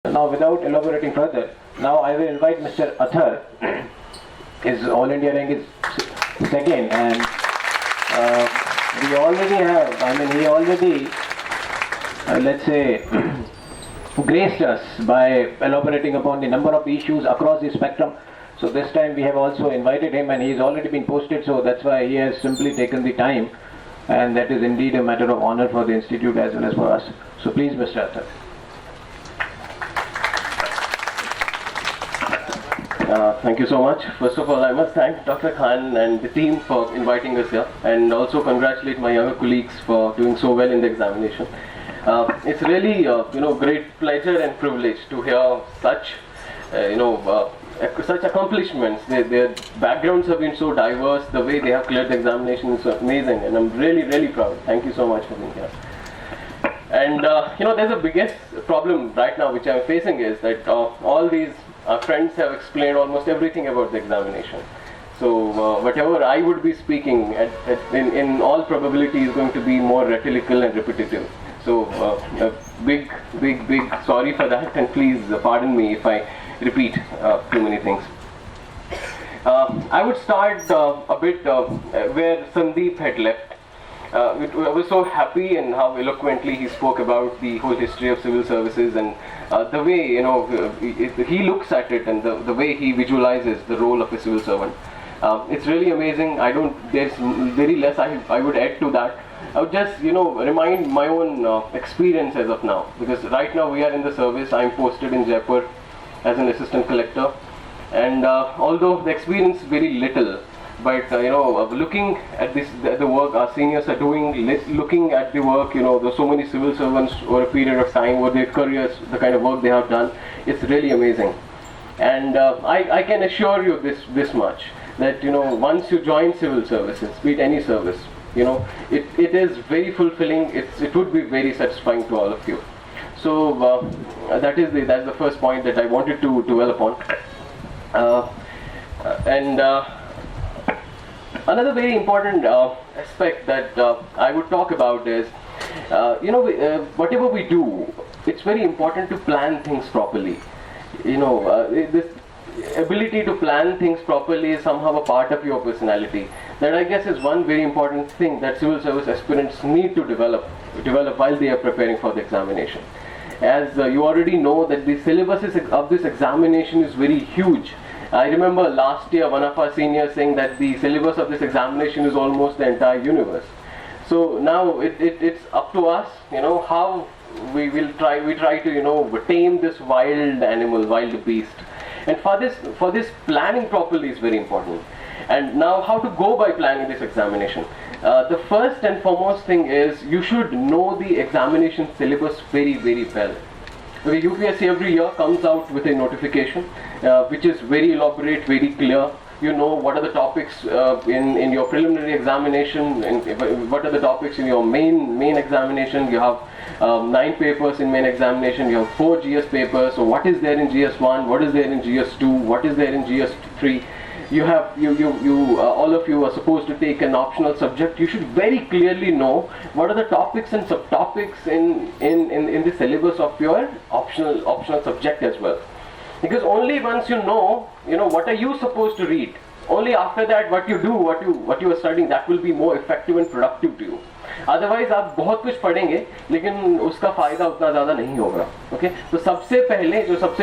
Now, without elaborating further, now I will invite Mr. Athar. His All India rank is second, and we already have, he already, let's say, graced us by elaborating upon the number of issues across the spectrum. So this time we have also invited him, and he has already been posted, so that's why he has simply taken the time, and that is indeed a matter of honor for the institute as well as for us. So please, Mr. Athar. Thank you so much. First of all, I must thank Dr. Khan and the team for inviting us here, and also congratulate my younger colleagues for doing so well in the examination. It's really, great pleasure and privilege to hear such, such accomplishments. Their backgrounds have been so diverse. The way they have cleared the examination is amazing, and I'm really, really proud. Thank you so much for being here. And there's a biggest problem right now which I'm facing is that all these friends have explained almost everything about the examination. So whatever I would be speaking in all probability is going to be more rhetorical and repetitive. So a big sorry for that, and please pardon me if I repeat too many things. I would start a bit where Sandeep had left. I was so happy in how eloquently he spoke about the whole history of civil services, and the way he looks at it, and the way he visualizes the role of a civil servant. It's really amazing. There's very less I would add to that. I would just remind my own experience as of now, because right now we are in the service. I'm posted in Jaipur as an assistant collector, and although the experience is very little, but looking at the work our seniors are doing, looking at the work, there's so many civil servants over a period of time, over their careers, the kind of work they have done, it's really amazing. And I can assure you this much, that once you join civil services, be it any service, it is very fulfilling. It would be very satisfying to all of you. So that's the first point that I wanted to dwell upon. Another very important aspect that I would talk about is, whatever we do, it's very important to plan things properly. This ability to plan things properly is somehow a part of your personality. That, I guess, is one very important thing that civil service aspirants need to develop while they are preparing for the examination. As you already know that the syllabus of this examination is very huge. I remember last year one of our seniors saying that the syllabus of this examination is almost the entire universe. So now it's up to us, how we try to tame this wild animal, wild beast. And for this planning properly is very important. And now how to go by planning this examination. The first and foremost thing is you should know the examination syllabus very, very well. Okay, UPSC every year comes out with a notification which is very elaborate, very clear. What are the topics in your preliminary examination, and what are the topics in your main examination. You have 9 papers in main examination, you have 4 GS papers. So what is there in GS1, what is there in GS2, what is there in GS3? You have all of you are supposed to take an optional subject. You should very clearly know what are the topics and subtopics in the syllabus of your optional subject as well. Because only once you know what are you supposed to read, only after that what you do, what you are studying, that will be more effective and productive to you. Otherwise आप बहुत कुछ पढ़ेंगे लेकिन उसका फ़ायदा उतना ज़्यादा नहीं होगा. ओके, तो सबसे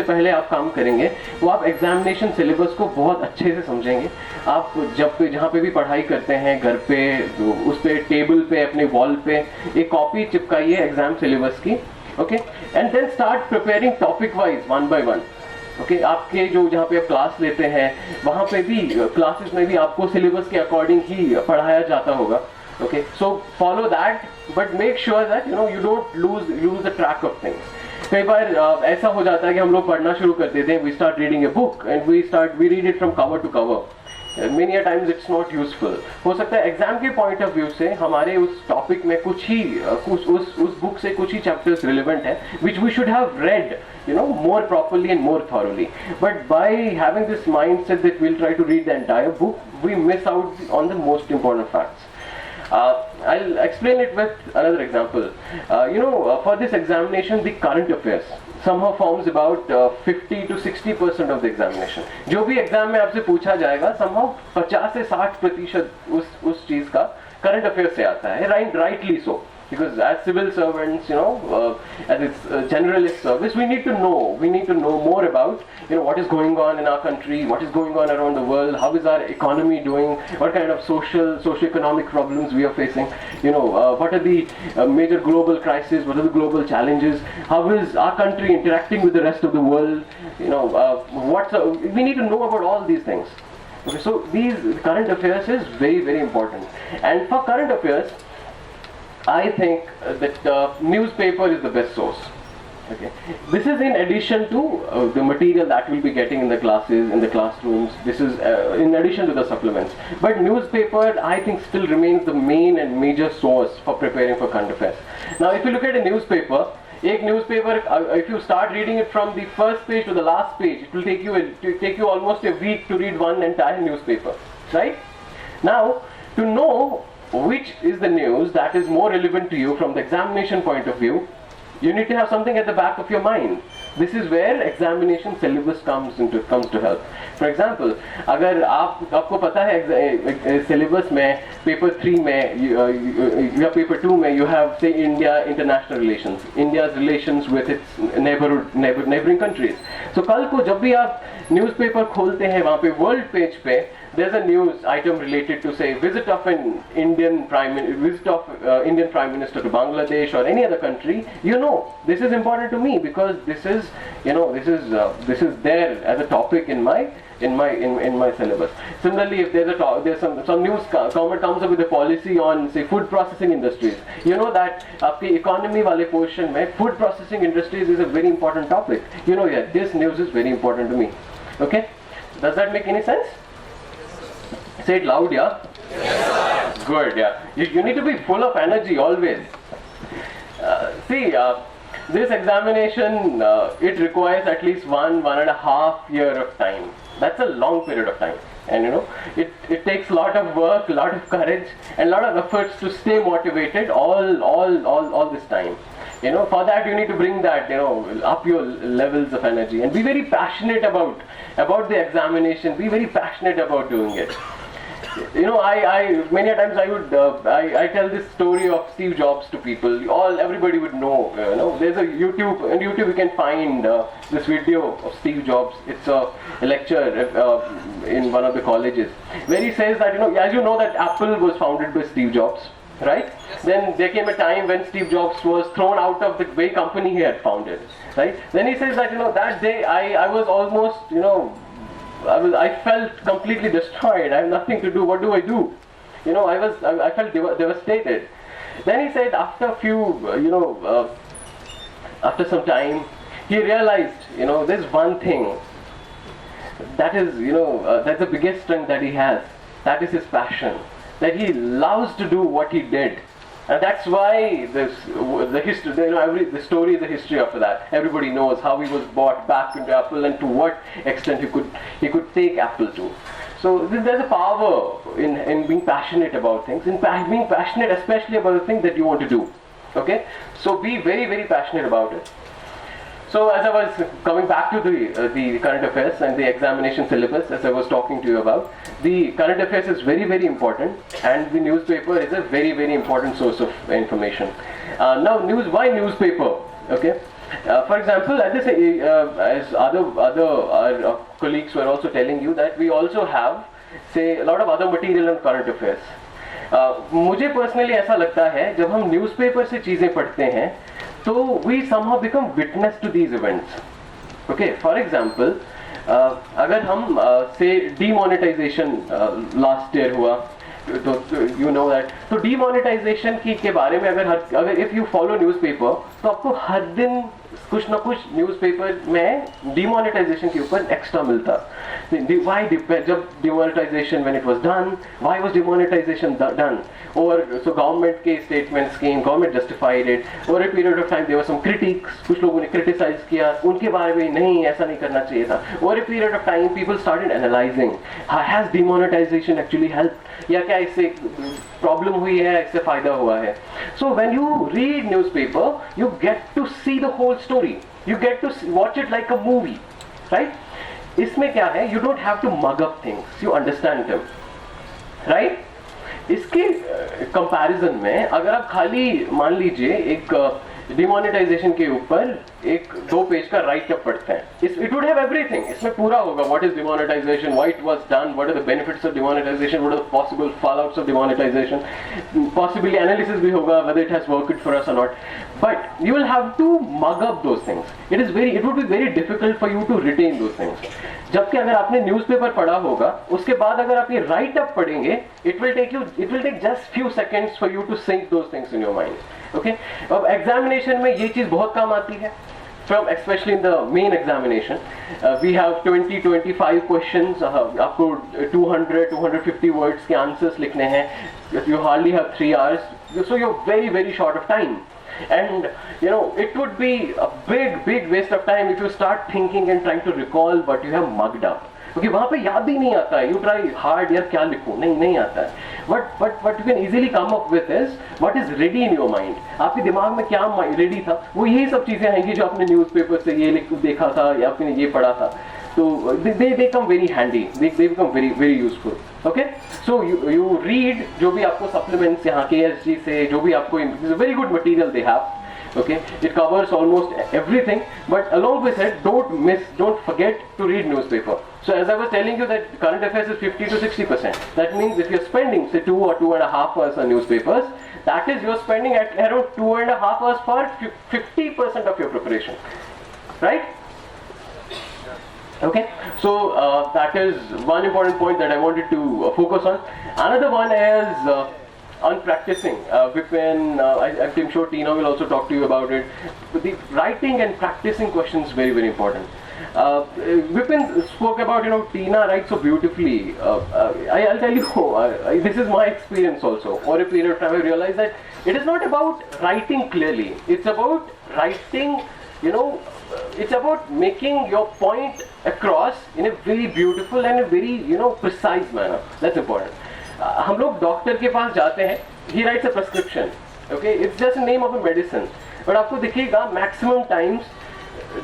पहले आप काम करेंगे वो आप एग्जामिनेशन सिलेबस को बहुत अच्छे से समझेंगे. आप जहाँ पे भी पढ़ाई करते हैं घर पे, उस पे टेबल पे, अपने वॉल पे एक कॉपी चिपकाइए एग्जाम सिलेबस की. Okay, and then start preparing topic wise one by one. Okay, आपके जहाँ पे आप क्लास लेते हैं वहाँ पे भी क्लासेस में भी आपको सिलेबस के अकॉर्डिंग ही पढ़ाया जाता होगा. Okay, so follow that, but make sure that you don't lose the track of things. कई बार ऐसा हो जाता है कि हम लोग पढ़ना शुरू कर देते हैं. We start reading a book and we read it from cover to cover. Many a times it's not useful. हो सकता है एग्जाम के पॉइंट ऑफ व्यू से हमारे उस टॉपिक में उस बुक से कुछ ही चैप्टर्स रिलेवेंट है which we should have read more properly and more thoroughly. But by having this mindset that we'll try to read the entire book, we miss out on the most important facts. I'll explain it with another example. For this examination, the current affairs somehow forms about 50 to 60% of the examination. जो भी exam में आपसे पूछा जाएगा somehow 50 से 60% उस चीज का current affairs से आता है, rightly so. Because as civil servants, as it's generalist service, we need to know more about, what is going on in our country, what is going on around the world, how is our economy doing, what kind of socio-economic problems we are facing, what are the major global crises, what are the global challenges, how is our country interacting with the rest of the world, we need to know about all these things. Okay, so these current affairs is very, very important. And for current affairs, I think that newspaper is the best source. Okay, this is in addition to the material that we'll be getting in the classes, in the classrooms. This is in addition to the supplements. But newspaper, I think, still remains the main and major source for preparing for current affairs. Now, if you look at a newspaper, if you start reading it from the first page to the last page, it will take you almost a week to read one entire newspaper, right? Now, to know which is the news that is more relevant to you from the examination point of view, you need to have something at the back of your mind. This is where examination syllabus comes to help. For example, अगर आपको पता है syllabus में paper 3 में या paper 2 में you have say India international relations, India's relations with its neighboring countries. So कल को जब भी आप newspaper खोलते हैं वहाँ पे world page पे there's a news item related to say visit of Indian Prime Minister to Bangladesh or any other country. This is important to me because this is there as a topic in my syllabus. Similarly, if there's some news government comes up with a policy on say food processing industries, that आपके economy वाले portion में food processing industries is a very important topic. This news is very important to me. Okay, does that make any sense? Say it loud, yeah? Yes, good, yeah. You need to be full of energy always. This examination, it requires at least 1.5 year of time. That's a long period of time. And it takes a lot of work, a lot of courage, and a lot of efforts to stay motivated all this time. For that you need to bring that, up your levels of energy and be very passionate about the examination, be very passionate about doing it. I many a times I tell this story of Steve Jobs to people. Everybody would know. There's a YouTube. On YouTube you can find this video of Steve Jobs. It's a lecture in one of the colleges where he says that as you know that Apple was founded by Steve Jobs, right? Yes. Then there came a time when Steve Jobs was thrown out of the very company he had founded, right? Then he says that that day I was almost I felt completely destroyed. I have nothing to do. What do I do? I felt devastated. Then he said after after some time, he realized, there's one thing that is, that's the biggest strength that he has. That is his passion. That he loves to do what he did. And that's why the history, the story is the history after that. Everybody knows how he was brought back into Apple and to what extent he could take Apple to. So there's a power in being passionate about things, in being passionate especially about the thing that you want to do. Okay? So be very, very passionate about it. So as I was coming back to the current affairs and the examination syllabus, as I was talking to you about, the current affairs is very, very important, and the newspaper is a very, very important source of information. Why newspaper? Okay. For example, as other colleagues were also telling you that we also have, say, a lot of other material on current affairs. मुझे personally ऐसा लगता है जब हम newspaper से चीज़ें पढ़ते हैं तो we somehow become witness to these events. Okay, for example, अगर हम say demonetization last year हुआ तो तो demonetization के बारे में अगर if you follow newspaper तो आपको हर दिन कुछ ना कुछ न्यूज़पेपर में डिमोनेटाइजेशन के ऊपर एक्स्ट्रा मिलता. Why जब demonetisation when it was done, why was demonetization done? Or so government के statements came, government justified it. Over a period of time there were some critics, कुछ लोगों ने criticize किया, उनके बारे में नहीं ऐसा नहीं करना चाहिए था. Over a period of time people started analyzing, has demonetization actually helped? या क्या इससे प्रॉब्लम हुई है, इससे फायदा हुआ है. So when you read newspaper, you get to see the whole story. You get to watch it like a movie, right? इसमें क्या है, you don't have to mug up things, you understand them, right? इसके comparison में अगर आप खाली मान लीजिए एक डिमोनेटाइजेशन के ऊपर एक 2 पेज का राइट अप पढ़ते हैं, इट वुड हैव एवरीथिंग. इसमें पूरा होगा, what is demonetization, why it was done, what are the benefits of demonetization, what are the possible fallouts of demonetization, possibly analysis भी होगा whether it has worked for us or not. But you will have to mug up those things. It would be very difficult for you to retain those things. जबकि अगर आपने newspaper पढ़ा होगा, उसके बाद अगर आप ये राइट अप पढ़ेंगे, it will take just few seconds for you to sink those things in your mind. Okay? अब एग्जामिनेशन में ये चीज़ बहुत काम आती है. Especially in the main examination, we have 20-25 questions. आपको 200-250 words के answers लिखने हैं. You hardly have 3 hours, so you're very very short of time. And you know, it would be a big waste of time if you start thinking and trying to recall what you have mugged up. क्योंकि वहाँ पे याद ही नहीं आता है. You try hard, यार क्या लिखूं, नहीं आता है. What you can easily come up with is what is ready in your mind. आपके दिमाग में क्या ready था, वो यही सब चीजें आएंगी जो आपने न्यूज़पेपर से ये देखा था या आपने ये पढ़ा था. तो they come very handy. They become very useful. Okay? So you read जो भी आपको supplements यहाँ KSG से जो भी आपको very good material they have. Okay, it covers almost everything, but along with it, don't forget to read newspaper. So as I was telling you that current affairs is 50 to 60%. That means if you're spending say 2 or 2.5 hours on newspapers, that is you're spending at around 2.5 hours for 50% of your preparation, right? Okay, so that is one important point that I wanted to focus on. Another one is on practicing. I'm sure Tina will also talk to you about it. But the writing and practicing questions very important. Vipin spoke about, Tina writes so beautifully. I'll tell you, this is my experience also. Over a period of time, I realized that it is not about writing clearly. It's about writing, it's about making your point across in a very beautiful and a very, precise manner. That's important. हम लोग doctor के पास जाते हैं, he writes a prescription, okay, it's just a name of a medicine, but आपको दिखेगा maximum times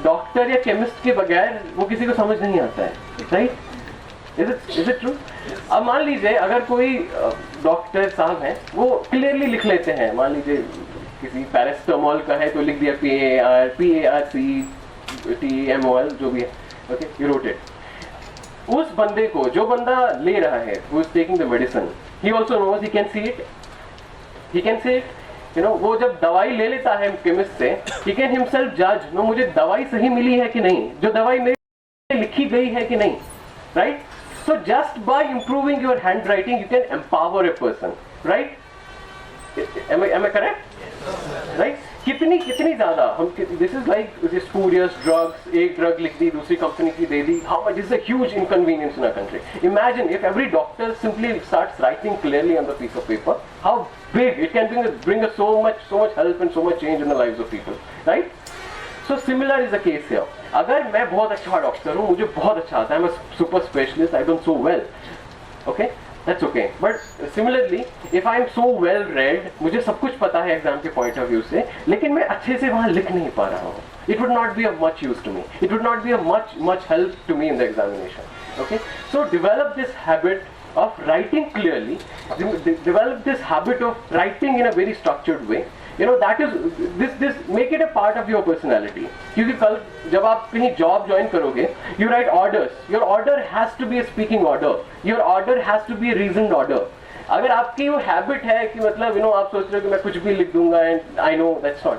doctor या chemist के बगैर वो किसी को समझ नहीं आता है, right? Is it true? अब मान लीजिए अगर कोई डॉक्टर साहब हैं, वो क्लियरली लिख लेते हैं, मान लीजिए किसी पैरासिटामोल का है तो लिख दिया PARCTMOL जो भी है, okay, you wrote it. उस बंदे को, जो बंदा ले रहा है, who is taking the medicine, he also knows, he can see it. वो जब दवाई ले लेता है केमिस्ट से, he can himself judge, मुझे दवाई सही मिली है कि नहीं, जो दवाई मेरे लिखी गई है कि नहीं, right? So just by improving your handwriting, you can empower a person, right? Am I correct? Right? कितनी ज्यादा हम, this is like spurious drugs, एक ड्रग लिख दी, दूसरी कंपनी की दे दी. How much is a huge inconvenience in our country? Imagine if every doctor simply starts writing clearly on the piece of paper, how big it can bring us so much help and so much change in the lives of people, right? So similar is the case here. अगर मैं बहुत अच्छा doctor हूँ, मुझे बहुत अच्छा आता है, I'm a super specialist, I've done so well, okay? That's okay. But similarly, if I'm so well read, मुझे सब कुछ पता है एग्जाम के पॉइंट ऑफ व्यू से, लेकिन मैं अच्छे से वहाँ लिख नहीं पा रहा हूँ, it would not be of much use to me. It would not be of much help to me in the examination. Okay? So develop this habit of writing clearly. Develop this habit of writing in a very structured way. That is this make it a part of your personality. क्योंकि कल जब आप कहीं job join करोगे, you write orders. Your order has to be a speaking order. Your order has to be a reasoned order. अगर आपकी वो habit है कि मतलब आप सोच रहे हो कि मैं कुछ भी लिख दूंगा and I know that's not.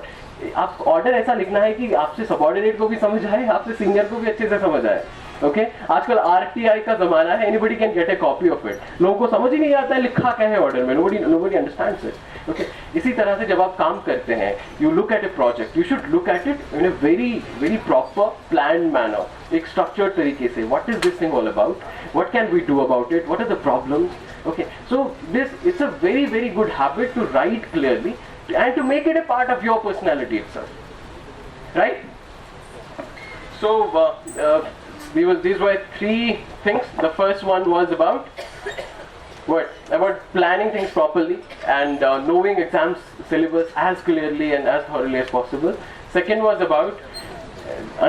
आप ऑर्डर ऐसा लिखना है कि आपसे सबऑर्डिनेट को भी समझ आए, आपसे सीनियर को भी अच्छे से समझ आए. ओके, आजकल RTI का जमाना है, anybody can get A copy of it. लोगों को समझ ही नहीं आता है लिखा क्या है ऑर्डर में, nobody understands it. ओके इसी तरह से जब आप काम करते हैं, you look at a project, you should look at it in a very very proper plan manner, एक स्ट्रक्चर्ड तरीके से. What is this thing all about, what can we do about it, what are the problems. Okay so this it's a very very good habit to write clearly and to make it a part of your personality itself, right? So these were three things. The first one was about what? About planning things properly and knowing exams syllabus as clearly and as thoroughly as possible. Second was about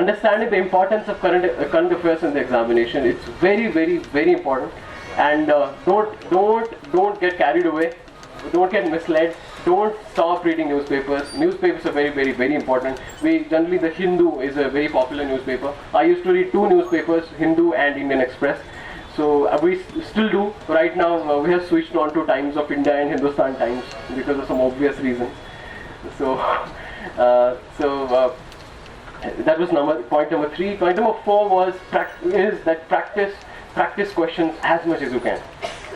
understanding the importance of current affairs in the examination. It's very very very important. And don't get carried away, don't get misled, don't stop reading newspapers. Newspapers are very very very important. We generally, the Hindu is a very popular newspaper. I used to read 2 newspapers, Hindu and Indian Express. So we still do. Right now we have switched on to Times of India and Hindustan Times because of some obvious reasons. So that was point number 3. Point number 4 was practice questions as much as you can.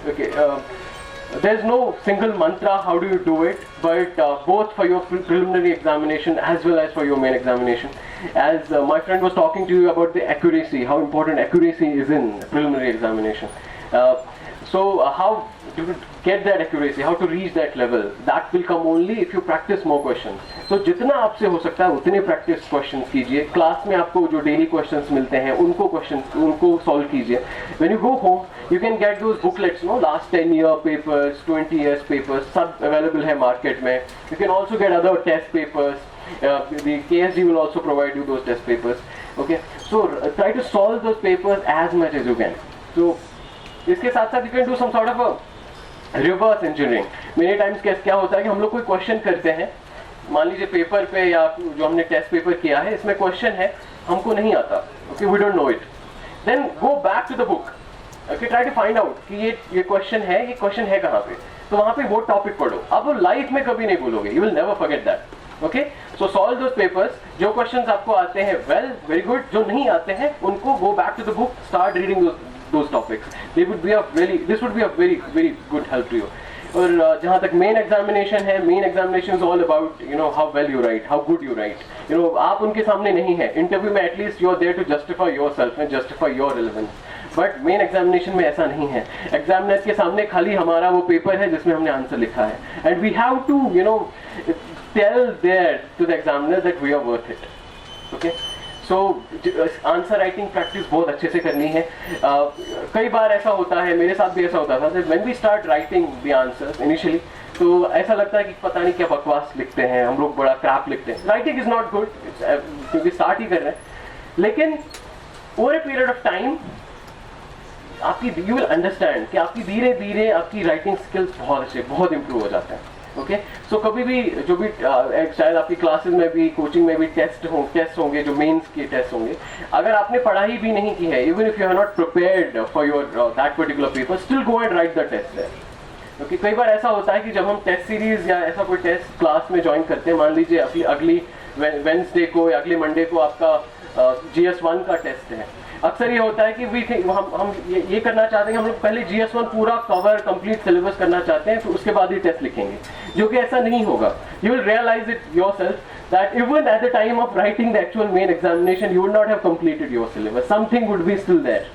Okay, there's no single mantra how do you do it, but both for your preliminary examination as well as for your main examination. As my friend was talking to you about the accuracy, how important accuracy is in preliminary examination. So how to get that accuracy, how to reach that level, that will come only if you practice more questions. So जितना आपसे हो सकता है उतने practice questions कीजिए. Class में आपको जो daily questions मिलते हैं उनको solve कीजिए. When you go home, you can get those booklets, last 10-year papers, 20 years papers, सब available है market में. You can also get other test papers. The KSG will also provide you those test papers. Okay, so try to solve those papers as much as you can. So इसके साथ साथ you can do some sort of a reverse engineering. Many times क्या होता है कि हम लोग कोई क्वेश्चन करते हैं, मान लीजिए पेपर पे या जो हमने टेस्ट पेपर किया है इसमें क्वेश्चन है, हमको नहीं आता, okay we don't know it, then go back to the book, okay try to find out कि ये क्वेश्चन है कहाँ पे, तो वहाँ पे वो टॉपिक पढ़ो. आप वो लाइफ में कभी नहीं भूलोगे, you will never forget that. Okay so solve those papers. जो क्वेश्चंस आपको आते हैं वेरी गुड, जो नहीं आते हैं उनको go back to the book, start reading those topics. This would be a very very good help to you. और जहाँ तक मेन एग्जामिनेशन है, main examination is all about how well you write, how good you write. आप उनके सामने नहीं है interview में, at least you are there to justify yourself and justify your relevance. But main examination में ऐसा नहीं है. एग्जामिनर के सामने खाली हमारा वो पेपर है जिसमें हमने आंसर लिखा है, and we have to tell there to the examiner that we are worth it. Okay so answer writing practice बहुत अच्छे से करनी है. कई बार ऐसा होता है, मेरे साथ भी ऐसा होता था, when we start writing the answers initially, तो ऐसा लगता है कि पता नहीं क्या बकवास लिखते हैं हम लोग, बड़ा क्रैप लिखते हैं. राइटिंग इज नॉट गुड क्योंकि स्टार्ट ही कर रहे हैं, लेकिन over a period of time आपकी यू विल अंडरस्टैंड कि आपकी धीरे धीरे आपकी राइटिंग स्किल्स बहुत इंप्रूव हो जाते हैं. ओके सो कभी भी जो भी शायद आपकी क्लासेस में भी, कोचिंग में भी टेस्ट होंगे, जो मेंस के टेस्ट होंगे, अगर आपने पढ़ाई भी नहीं की है, even if you are not prepared for your that particular paper, still go and write the test there. Okay कई बार ऐसा होता है कि जब हम टेस्ट सीरीज या ऐसा कोई टेस्ट क्लास में ज्वाइन करते हैं, मान लीजिए अगली वेंसडे को या अगले मंडे को आपका GS1 का टेस्ट है, अक्सर ये होता है कि हम ये करना चाहते हैं कि हम लोग पहले GS1 पूरा कवर कंप्लीट सिलेबस करना चाहते हैं, फिर उसके बाद ही टेस्ट लिखेंगे, जो कि ऐसा नहीं होगा. You will realize it yourself that even at the time of writing the actual main examination you would not have completed your syllabus, something would be still there.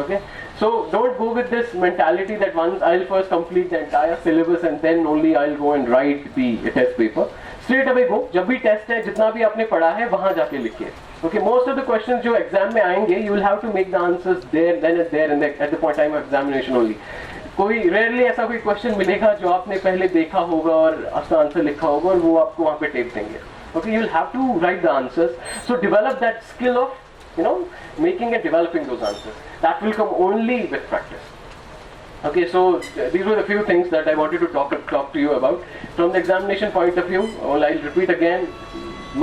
Okay, so don't go with this mentality that once I'll first complete the entire syllabus and then only I'll go and write the test paper. Straight away go, जब भी test है जितना भी आपने पढ़ा है वहाँ जाके लिखिए. Okay, most of the questions जो एग्जाम में आएंगे you will have to make the answers there and at the point time of examination only. कोई रेयरली ऐसा कोई क्वेश्चन मिलेगा जो आपने पहले देखा होगा और उसका आंसर लिखा होगा और वो आपको वहाँ पे टेप देंगे. Okay, you will have to write the answers. So develop that skill of making and developing those answers. That will come only with practice. Okay, so these were the few things that I wanted to talk to you about from the examination point of view. Well, I'll repeat again,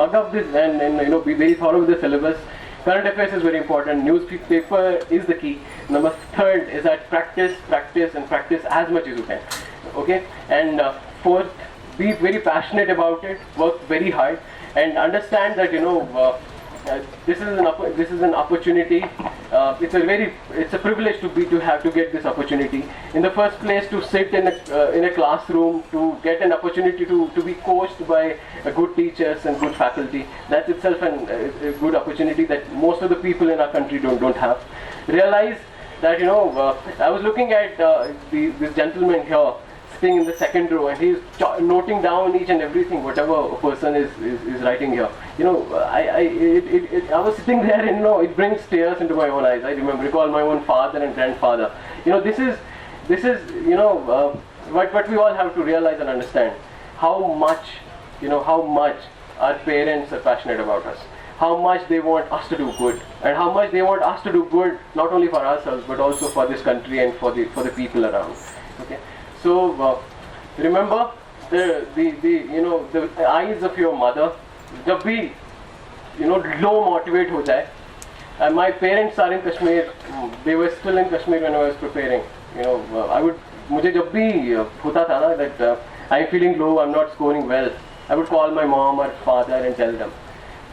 mug up this and be very thorough with the syllabus. Current affairs is very important. Newspaper is the key. Number third is that practice as much as you can. Okay, and fourth, be very passionate about it. Work very hard and understand that this is an opportunity it's a privilege to get this opportunity. In the first place, to sit in a classroom, to get an opportunity to be coached by good teachers and good faculty. That's itself a good opportunity that most of the people in our country don't have. Realize that I was looking at this gentleman here sitting in the second row, and he's noting down each and everything whatever a person is writing here. I was sitting there, and it brings tears into my own eyes. I recall my own father and grandfather. This is what we all have to realize and understand, how much our parents are passionate about us, how much they want us to do good, and how much they want us to do good not only for ourselves but also for this country and for the people around. Okay, so remember the eyes of your mother. जब भी low motivate हो जाए. My parents are in Kashmir. They were still in Kashmir when I was preparing. मुझे जब भी होता था ना that I'm feeling low, I'm not scoring well, I would call my mom or father and tell them.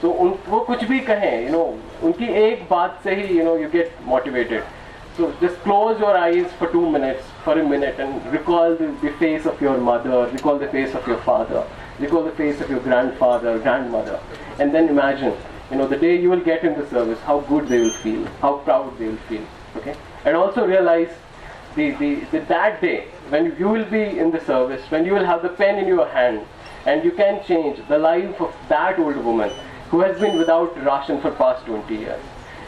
So वो कुछ भी कहें, उनकी एक बात से ही you get motivated. So just close your eyes for a minute, and recall the face of your mother, recall the face of your father, recall the face of your grandfather, grandmother, and then imagine, the day you will get in the service, how good they will feel, how proud they will feel. Okay, and also realize that day when you will be in the service, when you will have the pen in your hand, and you can change the life of that old woman who has been without ration for past 20 years.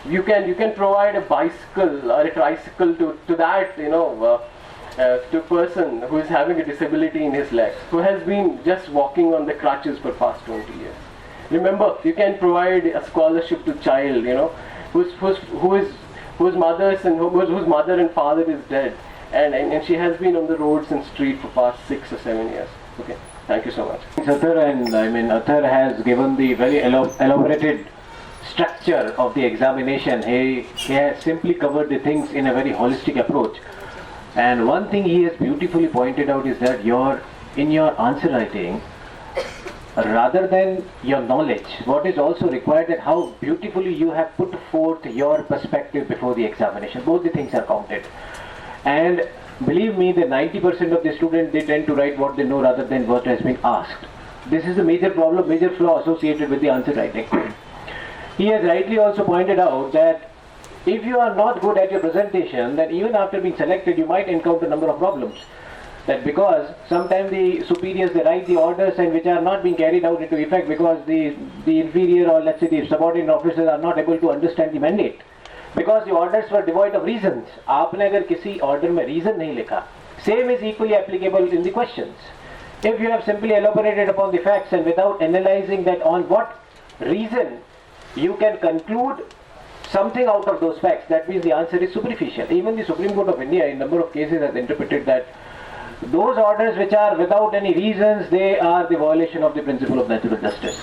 You can provide a bicycle or a tricycle to that to a person who is having a disability in his legs, who has been just walking on the crutches for past 20 years. Remember, you can provide a scholarship to child whose mother and father is dead, and she has been on the roads and street for past 6 or 7 years. Okay, thank you so much. Athar, and Athar has given the very elaborated structure of the examination. He has simply covered the things in a very holistic approach. And one thing he has beautifully pointed out is that in your answer writing, rather than your knowledge, what is also required is how beautifully you have put forth your perspective before the examination. Both the things are counted. And believe me, the 90% of the students, they tend to write what they know rather than what has been asked. This is the major problem, major flaw associated with the answer writing. He has rightly also pointed out that if you are not good at your presentation, then even after being selected, you might encounter a number of problems. That because sometimes the superiors, they write the orders and which are not being carried out into effect because the inferior, or let's say the subordinate officers, are not able to understand the mandate. Because the orders were devoid of reasons. आपने अगर किसी order में reason नहीं लिखा, same is equally applicable in the questions. If you have simply elaborated upon the facts and without analyzing that on what reason you can conclude something out of those facts, that means the answer is superficial. Even the Supreme Court of India in number of cases has interpreted that those orders which are without any reasons, they are the violation of the principle of natural justice.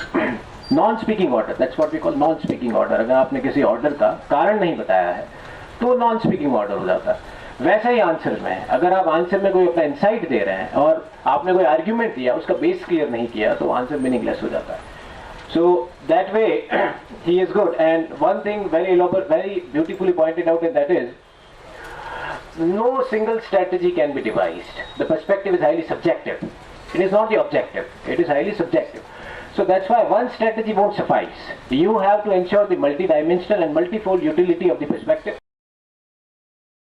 Non-speaking order, that's what we call non-speaking order. अगर आपने किसी order का कारण नहीं बताया है तो non-speaking order हो जाता है. वैसा ही आंसर में है, अगर आप आंसर में कोई अपना इंसाइट दे रहे हैं और आपने कोई आर्ग्यूमेंट दिया, उसका बेस क्लियर नहीं किया, तो आंसर मीनिंगलेस हो जाता है. So that way he is good. And one thing very beautifully pointed out, and that is no single strategy can be devised. The perspective is highly subjective. It is not the objective. It is highly subjective. So that's why one strategy won't suffice. You have to ensure the multidimensional and multifold utility of the perspective.